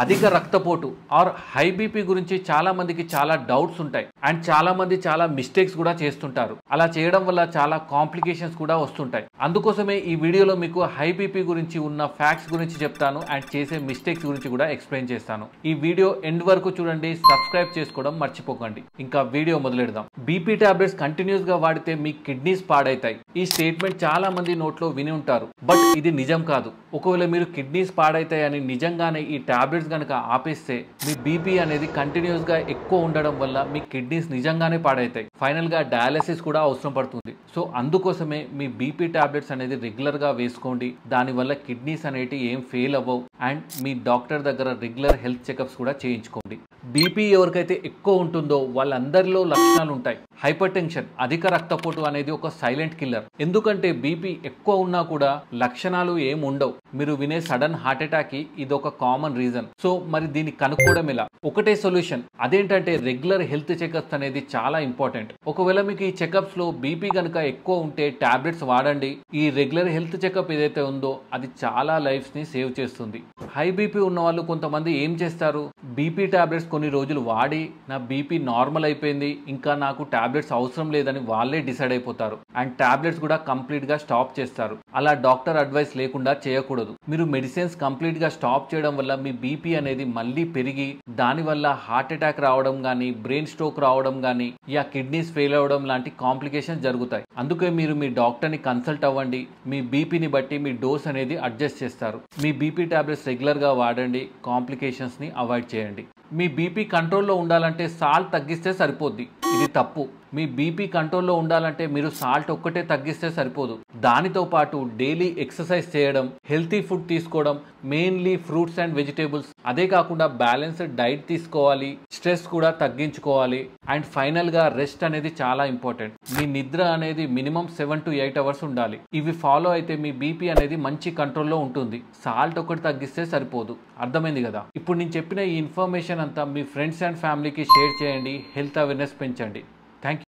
అధిక రక్తపోటు are high BP గురించి చాలా మందికి చాలా డౌట్స్ ఉంటాయి అండ్ చాలా మంది చాలా మిస్టేక్స్ కూడా చేస్తుంటారు. అలా చేయడం వల్ల చాలా కాంప్లికేషన్స్ కూడా వస్తుంటాయి. అందుకోసమే ఈ వీడియోలో మీకు హై బీపీ గురించి ఉన్న ఫ్యాక్ట్స్ గురించి చెప్తాను అండ్ చేసే మిస్టేక్స్ గురించి కూడా ఎక్స్ప్లెయిన్ చేస్తాను. ఈ వీడియో ఎండ్ వరకు చూడండి, సబ్స్క్రైబ్ చేసుకోవడం మర్చిపోకండి. ఇంకా వీడియో మొదలెడదాం. బీపీ టాబ్లెట్స్ కంటిన్యూస్ గా వాడితే మీ కిడ్నీస్ పాడైతాయి. ఈ స్టేట్మెంట్ చాలా మంది నోట్లో విని ఉంటారు, బట్ ఇది నిజం కాదు. ఒకవేళ మీరు కిడ్నీస్ పాడైతాయని నిజంగానే ఈ టాబ్లెట్స్ గనక ఆపేస్తే మీ బీపీ అనేది కంటిన్యూస్ గా ఎక్కువ ఉండడం వల్ల మీ కిడ్నీస్ నిజంగానే పాడైతాయి. ఫైనల్ గా డయాలసిస్ కూడా అవసరం పడుతుంది. సో అందుకోసమే మీ బీపీ టాబ్లెట్స్ అనేది రెగ్యులర్ గా వేసుకోండి. దానివల్ల కిడ్నీస్ అనేవి ఏం ఫెయిల్ అవ్వవు అండ్ మీ డాక్టర్ దగ్గర రెగ్యులర్ హెల్త్ చెకప్స్ కూడా చేయించుకోండి. బీపీ ఎవరికైతే ఎక్కువ ఉంటుందో వాళ్ళందరిలో లక్షణాలు ఉంటాయి. హైపర్ టెన్షన్, అధిక రక్తపోటు అనేది ఒక సైలెంట్ కిల్లర్. ఎందుకంటే బీపీ ఎక్కువ ఉన్నా కూడా లక్షణాలు ఏం ఉండవు. మీరు వినే సడన్ హార్ట్ అటాక్ కి ఇది ఒక కామన్ రీజన్. సో మరి దీన్ని కనుక్కోవడం ఎలా? ఒకటే సొల్యూషన్, అదేంటంటే రెగ్యులర్ హెల్త్ చెకప్స్ అనేది చాలా ఇంపార్టెంట్. ఒకవేళ మీకు ఈ చెకప్స్ లో బీపీ కనుక ఎక్కువ ఉంటే టాబ్లెట్స్ వాడండి. ఈ రెగ్యులర్ హెల్త్ చెకప్ ఏదైతే ఉందో అది చాలా లైఫ్స్ ని సేవ్ చేస్తుంది. హై బీపీ ఉన్న వాళ్ళు కొంతమంది ఏం చేస్తారు, బీపీ టాబ్లెట్స్ కొన్ని రోజులు వాడి నా బీపీ నార్మల్ అయిపోయింది, ఇంకా నాకు టాబ్లెట్స్ అవసరం లేదని వాళ్ళే డిసైడ్ అయిపోతారు అండ్ టాబ్లెట్స్ కూడా కంప్లీట్ గా స్టాప్ చేస్తారు. అలా డాక్టర్ అడ్వైస్ లేకుండా చేయకూడదు. మీరు మెడిసిన్స్ కంప్లీట్ గా స్టాప్ చేయడం వల్ల మీ బీపీ అనేది మళ్ళీ పెరిగి దానివల్ల హార్ట్ అటాక్ రావడం గానీ, బ్రెయిన్ స్ట్రోక్ రావడం గానీ, యా కిడ్నీస్ ఫెయిల్ అవడం లాంటి కాంప్లికేషన్స్ జరుగుతాయి. అందుకే మీరు మీ డాక్టర్ ని కన్సల్ట్ అవ్వండి. మీ బీపీని బట్టి మీ డోస్ అనేది అడ్జస్ట్ చేస్తారు. మీ బీపీ టాబ్లెట్స్ రెగ్యులర్ గా వాడండి. కాంప్లికేషన్స్ ని అవాయిడ్ చేయండి. మీ బీపీ కంట్రోల్లో ఉండాలంటే సాల్ట్ తగ్గిస్తే సరిపోద్ది. ఇది తప్పు. మీ బీపీ కంట్రోల్లో ఉండాలంటే మీరు సాల్ట్ ఒక్కటే తగ్గిస్తే సరిపోదు. దానితో పాటు డైలీ ఎక్సర్సైజ్ చేయడం, హెల్తీ ఫుడ్ తీసుకోవడం, మెయిన్లీ ఫ్రూట్స్ అండ్ వెజిటేబుల్స్, అదే కాకుండా బ్యాలెన్స్డ్ డైట్ తీసుకోవాలి, స్ట్రెస్ కూడా తగ్గించుకోవాలి అండ్ ఫైనల్ గా రెస్ట్ అనేది చాలా ఇంపార్టెంట్. మీ నిద్ర అనేది మినిమం 7 to 8 hours ఉండాలి. ఇవి ఫాలో అయితే మీ బీపీ అనేది మంచి కంట్రోల్లో ఉంటుంది. సాల్ట్ ఒకటి తగ్గిస్తే సరిపోదు. అర్థమైంది కదా? ఇప్పుడు నేను చెప్పిన ఈ ఇన్ఫర్మేషన్ అంతా మీ ఫ్రెండ్స్ అండ్ ఫ్యామిలీకి షేర్ చేయండి. హెల్త్ అవేర్నెస్ పెంచండి. Thank you.